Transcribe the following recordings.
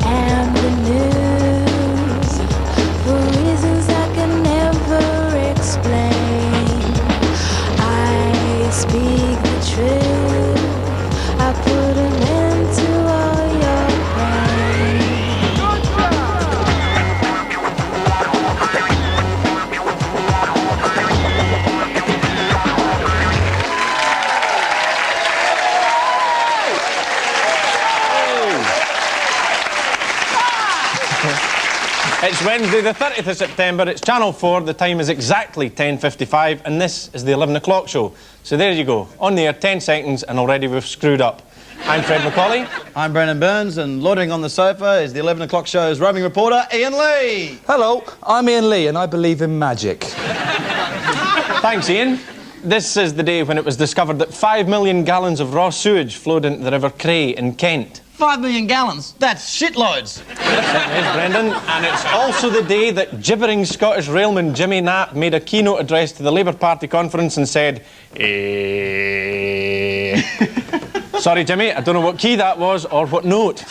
am the news for reasons I can never explain. I speak the truth. I put an end to all your pain. It's Wednesday, the 30th of September. It's Channel 4. The time is exactly 10:55, and this is the 11 o'clock show. So there you go. On the air, 10 seconds, and already we've screwed up. I'm Fred Macauley. I'm Brendan Burns, and loitering on the sofa is the 11 o'clock show's roving reporter, Iain Lee. Hello, I'm Iain Lee, and I believe in magic. Thanks, Ian. This is the day when it was discovered that 5 million gallons of raw sewage flowed into the River Cray in Kent. 5 million gallons? That's shitloads. Yes, Brendan. And it's also the day that gibbering Scottish railman Jimmy Knapp made a keynote address to the Labour Party conference and said, eh. Sorry, Jimmy, I don't know what key that was or what note.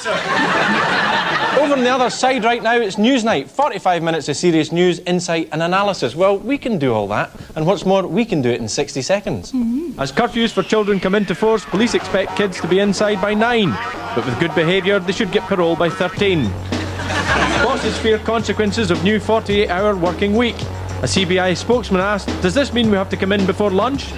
Over on the other side right now, it's Newsnight. 45 minutes of serious news, insight and analysis. Well, we can do all that. And what's more, we can do it in 60 seconds. As curfews for children come into force, police expect kids to be inside by 9. But with good behaviour, they should get parole by 13. Bosses fear consequences of new 48-hour working week. A CBI spokesman asked, does this mean we have to come in before lunch?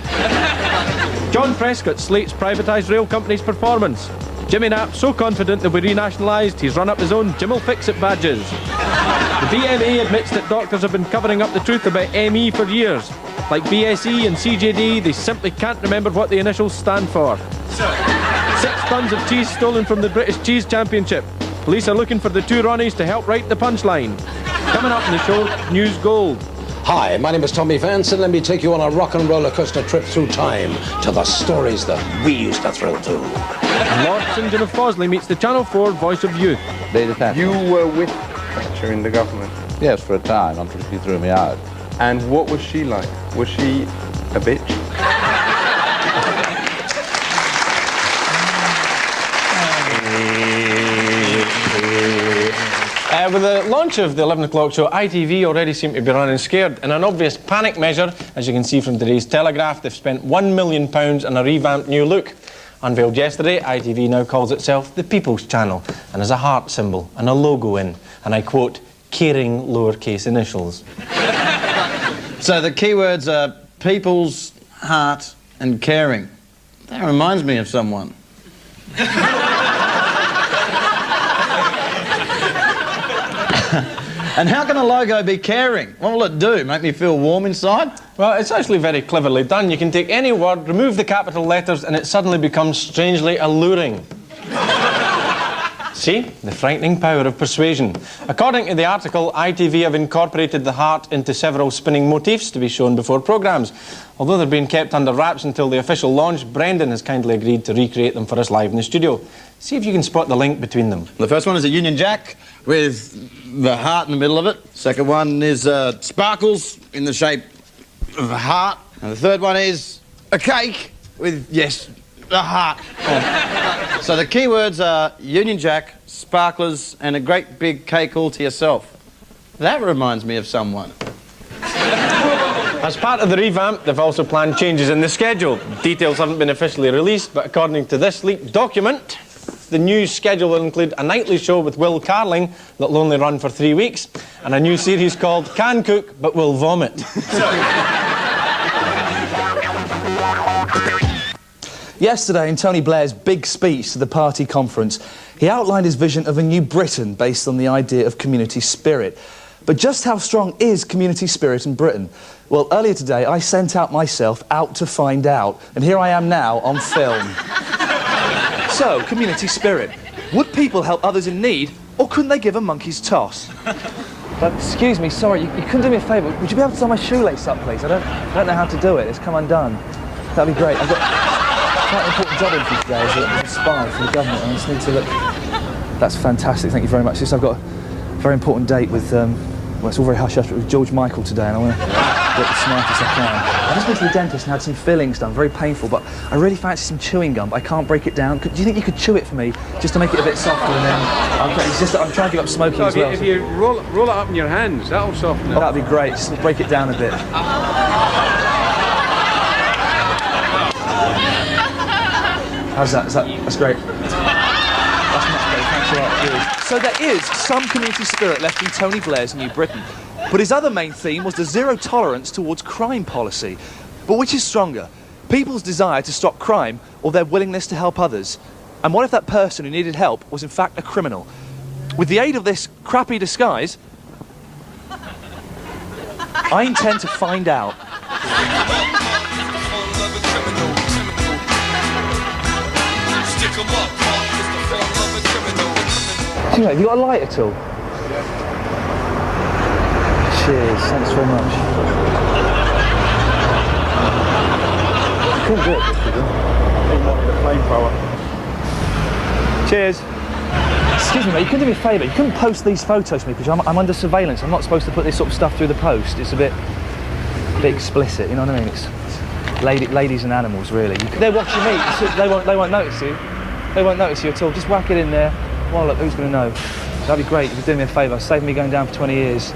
John Prescott slates privatised rail companies' performance. Jimmy Knapp so confident they'll be renationalised, he's run up his own Jim'll-fix-it badges. The BMA admits that doctors have been covering up the truth about ME for years. Like BSE and CJD, they simply can't remember what the initials stand for. 6 tons of cheese stolen from the British Cheese Championship. Police are looking for the 2 Ronnies to help write the punchline. Coming up in the show, News Gold. Hi, my name is Tommy Vance, and let me take you on a rock and roller coaster trip through time to the stories that we used to thrill to. Lord St John of Fawsley meets the Channel 4 voice of youth. You were with Thatcher in the government? Yes, for a time, until she threw me out. And what was she like? Was she a bitch? With the launch of the 11 o'clock show, ITV already seem to be running scared. In an obvious panic measure, as you can see from today's Telegraph, they've spent £1 million on a revamped new look. Unveiled yesterday, ITV now calls itself the People's Channel and has a heart symbol and a logo in, and I quote, caring lowercase initials. So the keywords are people's, heart and caring. That reminds me of someone. And how can a logo be caring? What will it do? Make me feel warm inside? Well, it's actually very cleverly done. You can take any word, remove the capital letters, and it suddenly becomes strangely alluring. See? The frightening power of persuasion. According to the article, ITV have incorporated the heart into several spinning motifs to be shown before programmes. Although they're being kept under wraps until the official launch, Brendan has kindly agreed to recreate them for us live in the studio. See if you can spot the link between them. The first one is a Union Jack with the heart in the middle of it. Second one is sparkles in the shape of a heart. And the third one is a cake with, yes, a heart. Oh. So the keywords are Union Jack, sparklers, and a great big cake all to yourself. That reminds me of someone. As part of the revamp, they've also planned changes in the schedule. Details haven't been officially released, but according to this leaked document, the new schedule will include a nightly show with Will Carling that'll only run for 3 weeks, and a new series called Can Cook But Will Vomit. Yesterday, in Tony Blair's big speech to the party conference, he outlined his vision of a new Britain based on the idea of community spirit. But just how strong is community spirit in Britain? Well, earlier today, I sent out myself out to find out, and here I am now on film. So, community spirit. Would people help others in need, or couldn't they give a monkey's toss? Excuse me, sorry, you couldn't do me a favour. Would you be able to tie my shoelace up, please? I don't know how to do it. It's come undone. That'd be great. I've got quite an important job in for you today as a spy for the government. I just need to look... That's fantastic, thank you very much. Yes, I've got a very important date with, well, it's all very hush-hush, but with George Michael today, and I want to look the smartest I can. I just went to the dentist and had some fillings done, very painful, but I really fancy some chewing gum, but I can't break it down. Do you think you could chew it for me, just to make it a bit softer, and then... It's just that I'm trying to give up smoking as well. If you roll it up in your hands, that'll soften it. That'd be great, just break it down a bit. How's that? That's great. That's much better, thanks a lot. Cheers. So there is some community spirit left in Tony Blair's New Britain. But his other main theme was the zero tolerance towards crime policy. But which is stronger? People's desire to stop crime or their willingness to help others? And what if that person who needed help was in fact a criminal? With the aid of this crappy disguise, I intend to find out. Have you got a light at all? Cheers, thanks very much. You couldn't do it, could you? He wanted a flamethrower. Cheers. Excuse me, mate, you couldn't do me a favour. You couldn't post these photos to me because I'm under surveillance. I'm not supposed to put this sort of stuff through the post. It's a bit explicit, you know what I mean? It's ladies and animals, really. They're watching me. They won't notice you. They won't notice you at all. Just whack it in there. Well, look, who's going to know? That'd be great if you're doing me a favour. Save me going down for 20 years.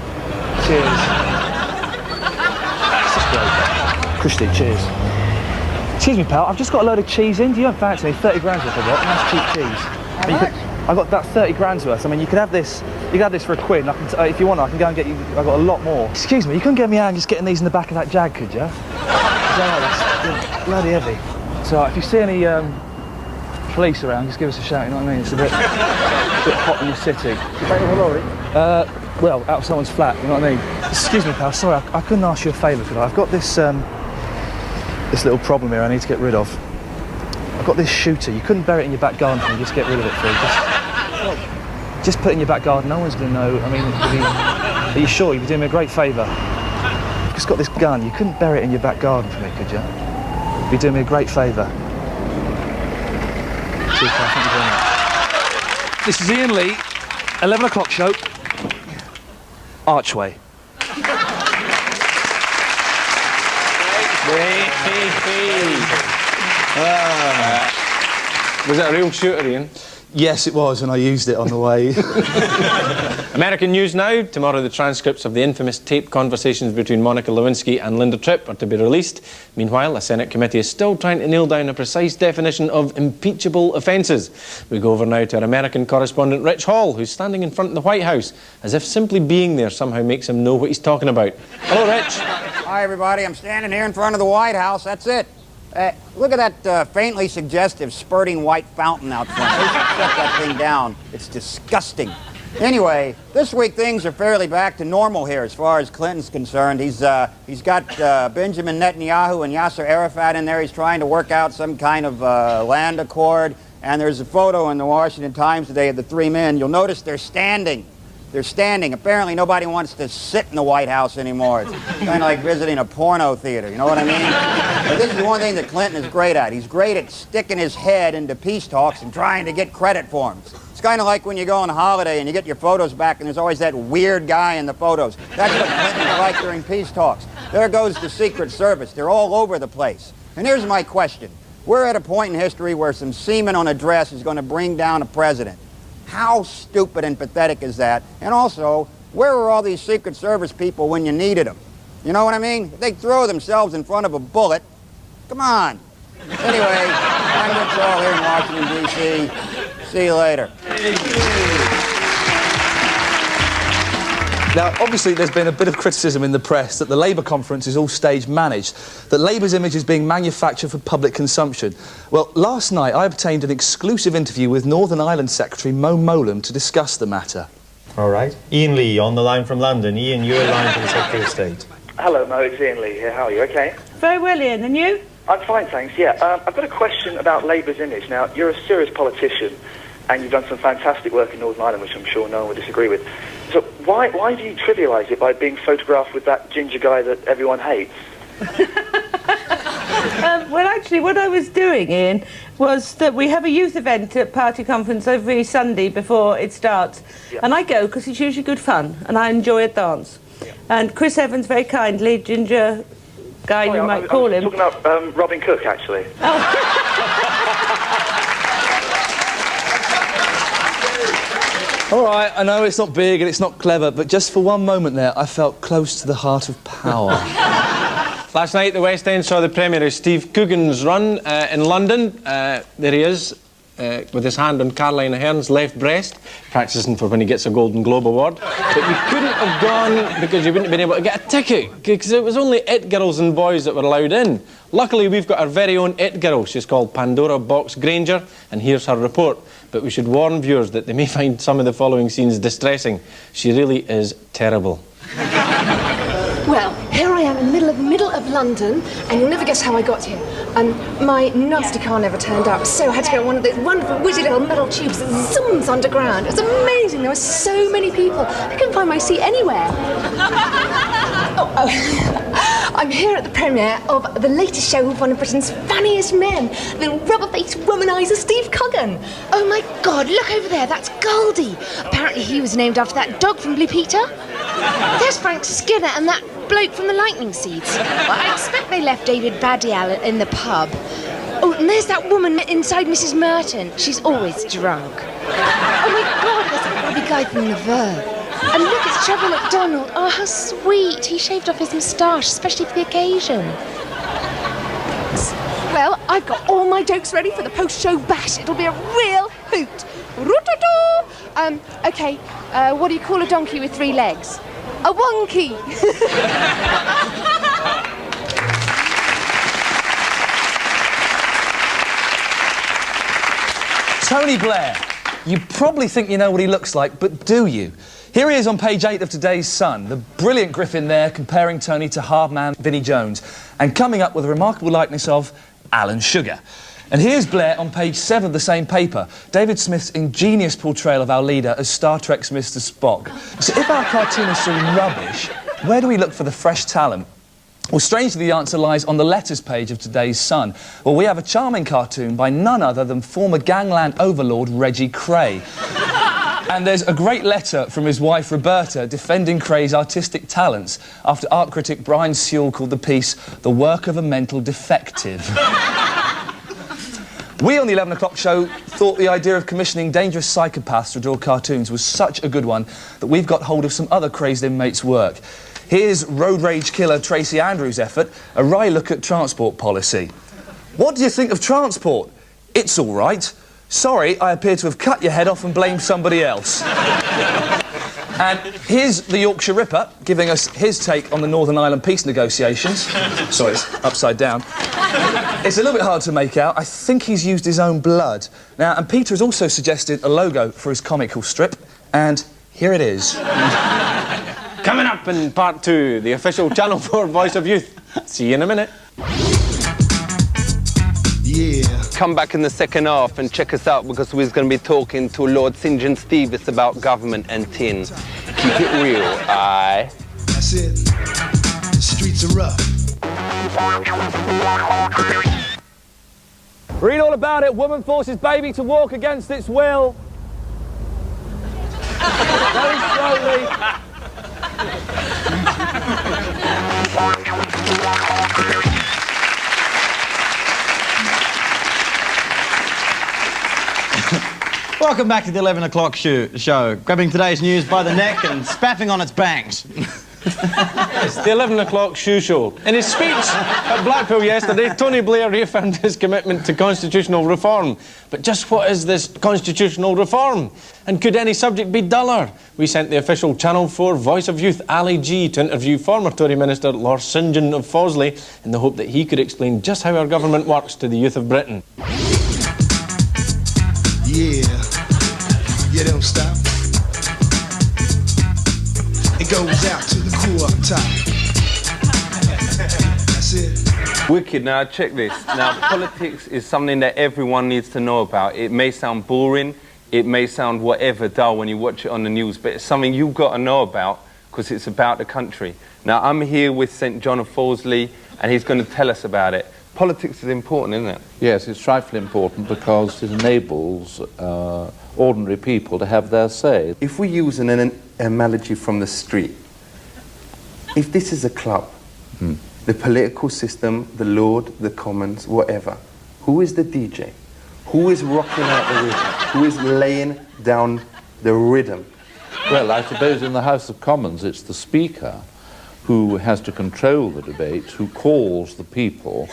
Cheers. This is great. Christy, cheers. Excuse me, pal, I've just got a load of cheese in. Do you fancy any 30 grand's worth of it? Nice cheap cheese. I've got about 30 grand's worth. I mean, you could have this. You could have this for a quid. And I can, if you want, I can go and get you. I've got a lot more. Excuse me, you couldn't get me out and just getting these in the back of that Jag, could you? That's bloody heavy. So if you see any police around, just give us a shout. You know what I mean? It's a bit hot in the city. You back in the lorry? Well, out of someone's flat. You know what I mean? Excuse me, pal. Sorry, I couldn't ask you a favour, could I? I've got this this little problem here. I need to get rid of. I've got this shooter. You couldn't bury it in your back garden for me. Just get rid of it for me. Just put it in your back garden. No one's going to know. I mean, are you sure? You'd be doing me a great favour. I've just got this gun. You couldn't bury it in your back garden for me, could you? You'd be doing me a great favour. Cheers, pal. Thank you very much. This is Iain Lee, 11 o'clock show. Archway. Was that a real shooter, Ian? Yes, it was, and I used it on the way. American news now. Tomorrow the transcripts of the infamous taped conversations between Monica Lewinsky and Linda Tripp are to be released. Meanwhile, a Senate committee is still trying to nail down a precise definition of impeachable offences. We go over now to our American correspondent Rich Hall, who's standing in front of the White House, as if simply being there somehow makes him know what he's talking about. Hello, Rich. Hi, everybody. I'm standing here in front of the White House. That's it. Look at that faintly suggestive spurting white fountain out front. They should shut that thing down. It's disgusting. Anyway, this week things are fairly back to normal here as far as Clinton's concerned. He's got Benjamin Netanyahu and Yasser Arafat in there. He's trying to work out some kind of land accord. And there's a photo in the Washington Times today of the three men. You'll notice they're standing. They're standing. Apparently nobody wants to sit in the White House anymore. It's kind of like visiting a porno theater, you know what I mean? But this is one thing that Clinton is great at. He's great at sticking his head into peace talks and trying to get credit for them. It's kind of like when you go on a holiday and you get your photos back and there's always that weird guy in the photos. That's what Clinton's like during peace talks. There goes the Secret Service. They're all over the place. And here's my question. We're at a point in history where some seaman on a dress is going to bring down a president. How stupid and pathetic is that? And also, where were all these Secret Service people when you needed them? You know what I mean? If they throw themselves in front of a bullet, come on. Anyway, I'm Rich Hall here in Washington, D.C. See you later. Now, obviously, there's been a bit of criticism in the press that the Labour conference is all stage managed, that Labour's image is being manufactured for public consumption. Well, last night I obtained an exclusive interview with Northern Ireland Secretary Mo Mowlam to discuss the matter. All right. Iain Lee on the line from London. Iain, you're a line to the Secretary of State. Hello, Mo. It's Iain Lee here. How are you? Okay? Very well, Iain. And you? I'm fine, thanks. Yeah. I've got a question about Labour's image. Now, you're a serious politician, and you've done some fantastic work in Northern Ireland, which I'm sure no one would disagree with. So why do you trivialise it by being photographed with that ginger guy that everyone hates? Well, actually, what I was doing, Ian, was that we have a youth event at Party Conference every Sunday before it starts. Yeah. And I go because it's usually good fun, and I enjoy a dance. Yeah. And Chris Evans, very kindly, ginger guy you might call him. Talking about Robin Cook, actually. All right, I know it's not big and it's not clever, but just for one moment there, I felt close to the heart of power. Last night, the West End saw the premiere of Steve Coogan's run in London. There he is, with his hand on Caroline Ahern's left breast, practising for when he gets a Golden Globe Award. But you couldn't have gone because you wouldn't have been able to get a ticket, because it was only it girls and boys that were allowed in. Luckily, we've got our very own it girl. She's called Pandora Box Granger, and here's her report. But we should warn viewers that they may find some of the following scenes distressing. She really is terrible. Well, here I am in the middle of London, and you'll never guess how I got here. My nasty car never turned up, so I had to go on one of those wonderful wizard little metal tubes that zooms underground. It was amazing. There were so many people. I couldn't find my seat anywhere. I'm here at the premiere of the latest show of one of Britain's funniest men, the rubber-faced womanizer Steve Coogan. Oh my God, look over there, that's Goldie. Apparently he was named after that dog from Blue Peter. There's Frank Skinner and that bloke from the Lightning Seeds. Well, I expect they left David Baddiel in the pub. Oh, and there's that woman inside Mrs. Merton. She's always drunk. Oh my God, there's that grubby guy from The Verve. And look, it's Trevor McDonald. Oh, how sweet. He shaved off his moustache, especially for the occasion. Well, I've got all my jokes ready for the post-show bash. It'll be a real hoot. Roo-doo-doo. Okay, what do you call a donkey with 3 legs? A wonky. Tony Blair. You probably think you know what he looks like, but do you? Here he is on page 8 of today's Sun, the brilliant Griffin there comparing Tony to hard man Vinnie Jones, and coming up with a remarkable likeness of Alan Sugar. And here's Blair on page 7 of the same paper, David Smith's ingenious portrayal of our leader as Star Trek's Mr. Spock. So if our cartoonists are rubbish, where do we look for the fresh talent? Well, strangely, the answer lies on the letters page of today's Sun. Well, we have a charming cartoon by none other than former gangland overlord Reggie Cray. And there's a great letter from his wife Roberta defending Cray's artistic talents after art critic Brian Sewell called the piece the work of a mental defective. We on the 11 o'clock show thought the idea of commissioning dangerous psychopaths to draw cartoons was such a good one that we've got hold of some other crazed inmates' work. Here's road rage killer Tracy Andrews' effort, a wry look at transport policy. What do you think of transport? It's all right. Sorry, I appear to have cut your head off and blamed somebody else. And here's the Yorkshire Ripper giving us his take on the Northern Ireland peace negotiations. Sorry, it's upside down. It's a little bit hard to make out. I think he's used his own blood. Now, and Peter has also suggested a logo for his comical strip, and here it is. Coming up in part 2, the official Channel 4 Voice of Youth. See you in a minute. Yeah. Come back in the second half and check us out because we're going to be talking to Lord St. John Stevis about government and tin. Keep it real, aye? That's it. The streets are rough. Read all about it. Woman forces baby to walk against its will. Very slowly. Welcome back to the 11 o'clock show, grabbing today's news by the neck and spaffing on its bangs. It's the 11 o'clock show. In his speech at Blackpool yesterday, Tony Blair reaffirmed his commitment to constitutional reform. But just what is this constitutional reform? And could any subject be duller? We sent the official Channel 4 Voice of Youth, Ali G, to interview former Tory Minister Lord St. John of Fawsley in the hope that he could explain just how our government works to the youth of Britain. Yeah, don't stop. It goes out to the crew up top. That's it. Wicked. Now, check this. Now, politics is something that everyone needs to know about. It may sound boring, it may sound whatever, dull when you watch it on the news, but it's something you've got to know about because it's about the country. Now, I'm here with St. John of Fawsley, and he's going to tell us about it. Politics is important, isn't it? Yes, it's trifling important because it enables ordinary people to have their say. If we use an analogy from the street, If this is a club, the political system, the Lord, the Commons, whatever, who is the DJ? Who is rocking out the rhythm? Who is laying down the rhythm? Well, I suppose in the House of Commons it's the Speaker who has to control the debate, who calls the people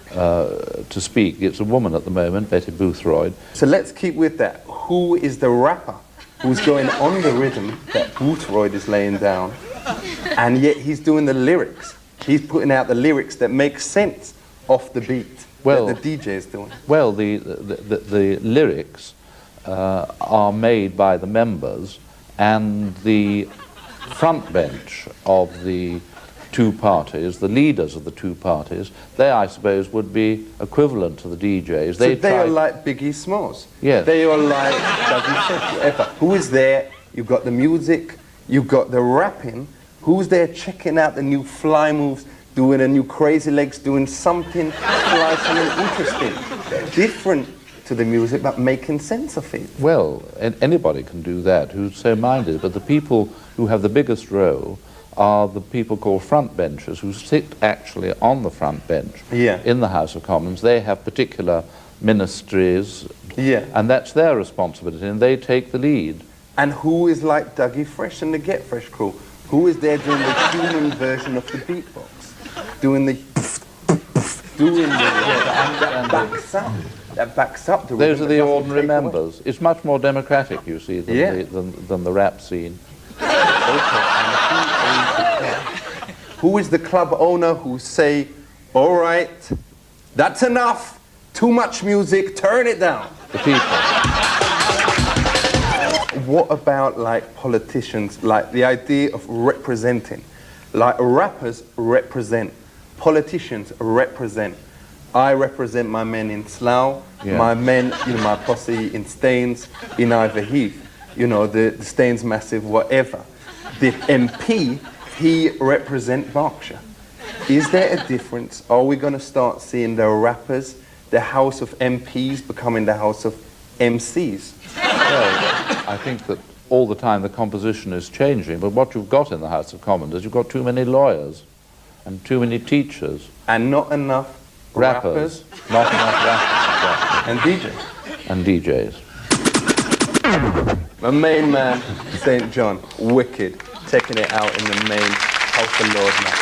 to speak. It's a woman at the moment, Betty Boothroyd. So let's keep with that. Who is the rapper who's going on the rhythm that Boothroyd is laying down, and yet he's doing the lyrics? He's putting out the lyrics that make sense off the beat that the DJ is doing. Well, the lyrics are made by the members, and the front bench of the two parties, the leaders of the two parties, they, I suppose, would be equivalent to the DJs. So they are like Biggie Smalls. Yes. They are like Dougie Fresh, whatever. Who is there? You've got the music, you've got the rapping. Who's there checking out the new fly moves, doing a new crazy legs, doing something fly, something interesting, different to the music, but making sense of it? Well, anybody can do that who's so minded, but the people who have the biggest role are the people called front benchers, who sit actually on the front bench in the House of Commons. They have particular ministries, and that's their responsibility, and they take the lead. And who is like Dougie Fresh and the Get Fresh crew? Who is there doing the human version of the beatbox? Doing the... that backs up the Those are the ordinary members. It's much more democratic, you see, than the rap scene. Who is the club owner who say, all right, that's enough, too much music, turn it down? The people. What about like politicians, like the idea of representing? Like rappers represent, politicians represent. I represent my men in Slough, my men, my posse in Staines, in Ivor Heath, the Staines Massive, whatever. The MP, he represents Berkshire. Is there a difference? Are we going to start seeing the rappers, the House of MPs becoming the House of MCs? Well, I think that all the time the composition is changing, but what you've got in the House of Commons is you've got too many lawyers and too many teachers. And not enough rappers. Not enough rappers. And DJs. And DJs. My main man, St. John, wicked, taking it out in the main House of Lords match.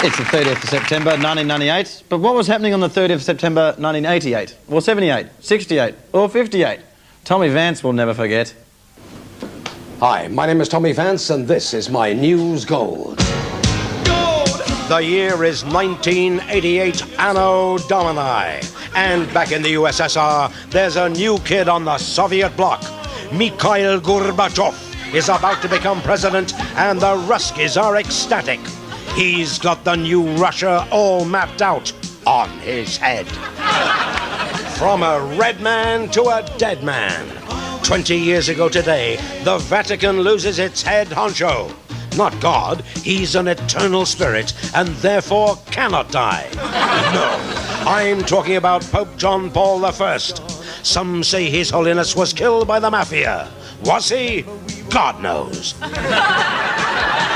It's the 30th of September 1998, but what was happening on the 30th of September 1988, or 78, 68, or 58? Tommy Vance will never forget. Hi, my name is Tommy Vance, and this is my News Gold. The year is 1988 Anno Domini, and back in the USSR, there's a new kid on the Soviet bloc. Mikhail Gorbachev is about to become president, and the Ruskies are ecstatic. He's got the new Russia all mapped out on his head. From a red man to a dead man. 20 years ago today, the Vatican loses its head honcho. Not God, he's an eternal spirit and therefore cannot die. No, I'm talking about Pope John Paul I. Some say His Holiness was killed by the mafia. Was he? God knows.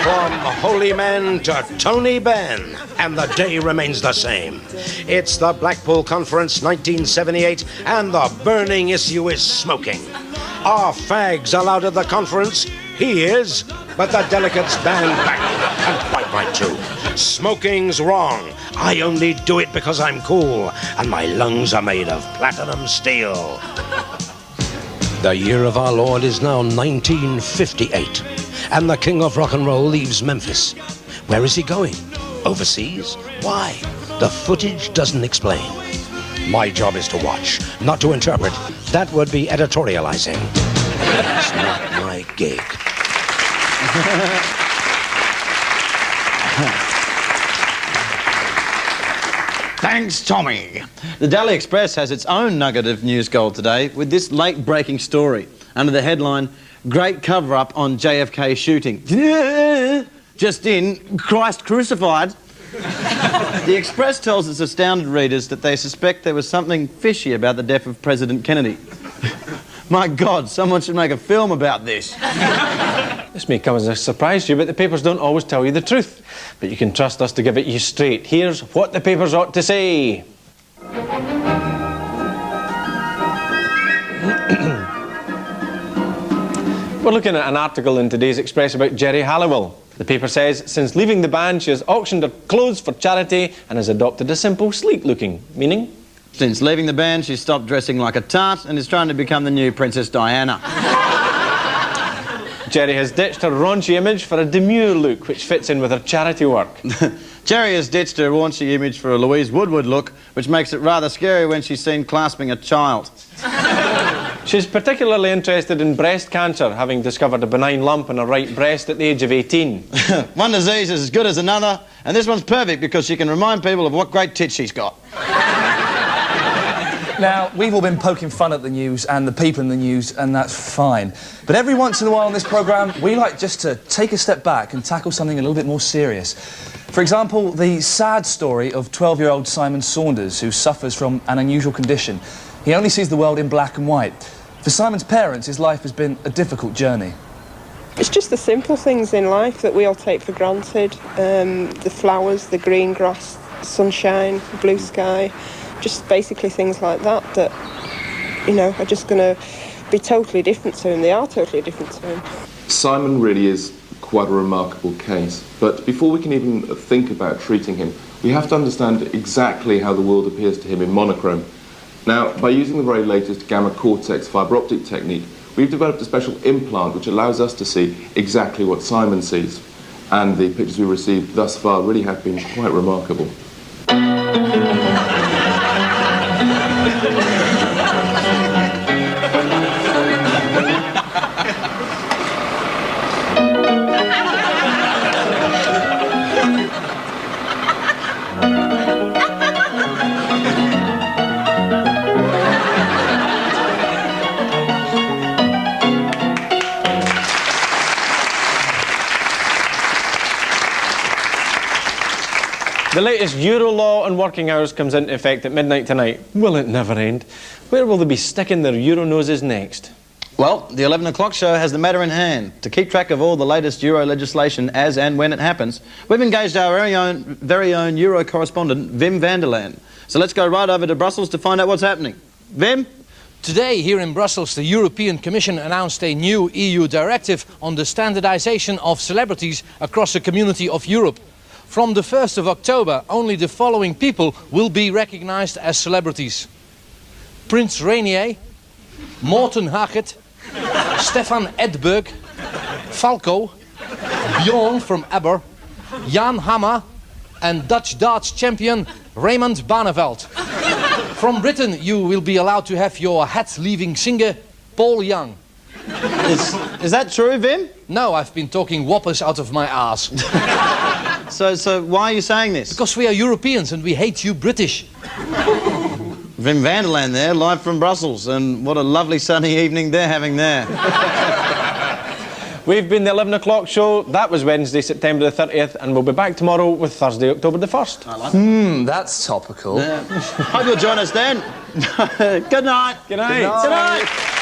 From holy men to Tony Benn, and the day remains the same. It's the Blackpool Conference 1978, and the burning issue is smoking. Are fags allowed at the conference? He is, but the delegates banned back, and quite right too. Smoking's wrong. I only do it because I'm cool, and my lungs are made of platinum steel. The year of our Lord is now 1958, and the king of rock and roll leaves Memphis. Where is he going? Overseas? Why? The footage doesn't explain. My job is to watch, not to interpret. That would be editorializing. That's not my gig. Thanks, Tommy. The Daily Express has its own nugget of news gold today with this late-breaking story under the headline, Great Cover-Up on JFK Shooting. Just in, Christ Crucified. The Express tells its astounded readers that they suspect there was something fishy about the death of President Kennedy. My God, someone should make a film about this. This may come as a surprise to you, but the papers don't always tell you the truth. But you can trust us to give it you straight. Here's what the papers ought to say. We're looking at an article in today's Express about Geri Halliwell. The paper says, since leaving the band, she has auctioned her clothes for charity and has adopted a simple, sleek looking, meaning? Since leaving the band, she's stopped dressing like a tart and is trying to become the new Princess Diana. Geri has ditched her raunchy image for a demure look, which fits in with her charity work. Geri has ditched her raunchy image for a Louise Woodward look, which makes it rather scary when she's seen clasping a child. She's particularly interested in breast cancer, having discovered a benign lump in her right breast at the age of 18. One disease is as good as another, and this one's perfect because she can remind people of what great tits she's got. Now, we've all been poking fun at the news and the people in the news, and that's fine. But every once in a while on this programme, we like just to take a step back and tackle something a little bit more serious. For example, the sad story of 12-year-old Simon Saunders, who suffers from an unusual condition. He only sees the world in black and white. For Simon's parents, his life has been a difficult journey. It's just the simple things in life that we all take for granted. The flowers, the green grass, sunshine, blue sky. Just basically things like that you know, are just going to be totally different to him. They are totally different to him. Simon really is quite a remarkable case. But before we can even think about treating him, we have to understand exactly how the world appears to him in monochrome. Now, by using the very latest gamma cortex fibre optic technique, we've developed a special implant which allows us to see exactly what Simon sees. And the pictures we received thus far really have been quite remarkable. The latest Euro law on working hours comes into effect at midnight tonight. Will it never end? Where will they be sticking their Euro noses next? Well, the 11 o'clock show has the matter in hand. To keep track of all the latest Euro legislation as and when it happens, we've engaged our very own Euro correspondent, Wim van der Laan. So let's go right over to Brussels to find out what's happening. Wim? Today, here in Brussels, the European Commission announced a new EU directive on the standardization of celebrities across the community of Europe. From the 1st of October, only the following people will be recognized as celebrities. Prince Rainier, Morten Haget, Stefan Edberg, Falco, Bjorn from ABBA, Jan Hammer and Dutch darts champion Raymond Barneveld. From Britain, you will be allowed to have your hat-leaving singer, Paul Young. Is that true, Wim? No, I've been talking whoppers out of my arse. So why are you saying this? Because we are Europeans and we hate you British. Wim van der Laan there, live from Brussels, and what a lovely sunny evening they're having there. We've been the 11 o'clock show. That was Wednesday, September the 30th, and we'll be back tomorrow with Thursday, October the 1st. That's topical. Hope you'll join us then. Good night. Good night. Good night.